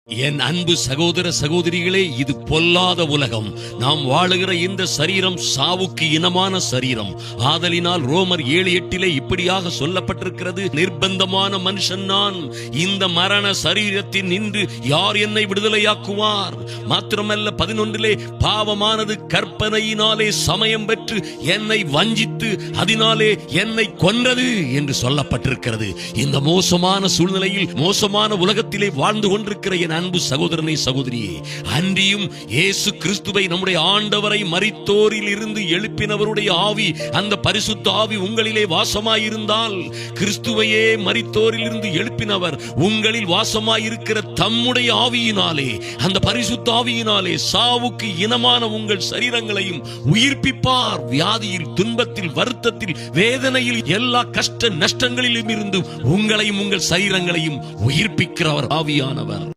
என் அன்பு சகோதர சகோதரிகளே, இது பொல்லாத உலகம். நாம் வாழுகிற இந்த சரீரம் சாவுக்கு இனமான சரீரம். ஆதலினால் ரோமர் 7:8 இப்படியாக சொல்லப்பட்டிருக்கிறது, நிர்பந்தமான மனுஷன் நான், இந்த மரண சரீரத்தில் நின்று யார் என்னை விடுதலையாக்குவார்? மாத்திரமல்ல 11 பாவமானது கற்பனையினாலே சமயம் பெற்று என்னை வஞ்சித்து அதனாலே என்னை கொன்றது என்று சொல்லப்பட்டிருக்கிறது. இந்த மோசமான சூழ்நிலையில், மோசமான உலகத்திலே வாழ்ந்து கொண்டிருக்கிற என் அன்பு சகோதரனை சகோதரியே, அன்றியும் இயேசு கிறிஸ்துவை நம்முடைய ஆண்டவரை மரித்தோரில் இருந்து எழுப்பினவருடைய ஆவி, அந்த பரிசுத்த ஆவி உங்களிலே வாசமாயிருந்தால், கிறிஸ்துவையே மரித்தோரில் இருந்து எழுப்பினவர் உங்களில் வாசமாயிருக்கிற தம்முடைய ஆவியினாலே, அந்த பரிசுத்த ஆவியினாலே சாவுக்கு இனமான உங்கள் சரீரங்களையும் உயிர்ப்பிப்பார். வியாதியில், துன்பத்தில், வருத்தத்தில், வேதனையில், எல்லா கஷ்ட நஷ்டங்களிலும் இருந்து உங்களையும் உங்கள் சரீரங்களையும் உயிர்ப்பிக்கிறவர் ஆவியானவர்.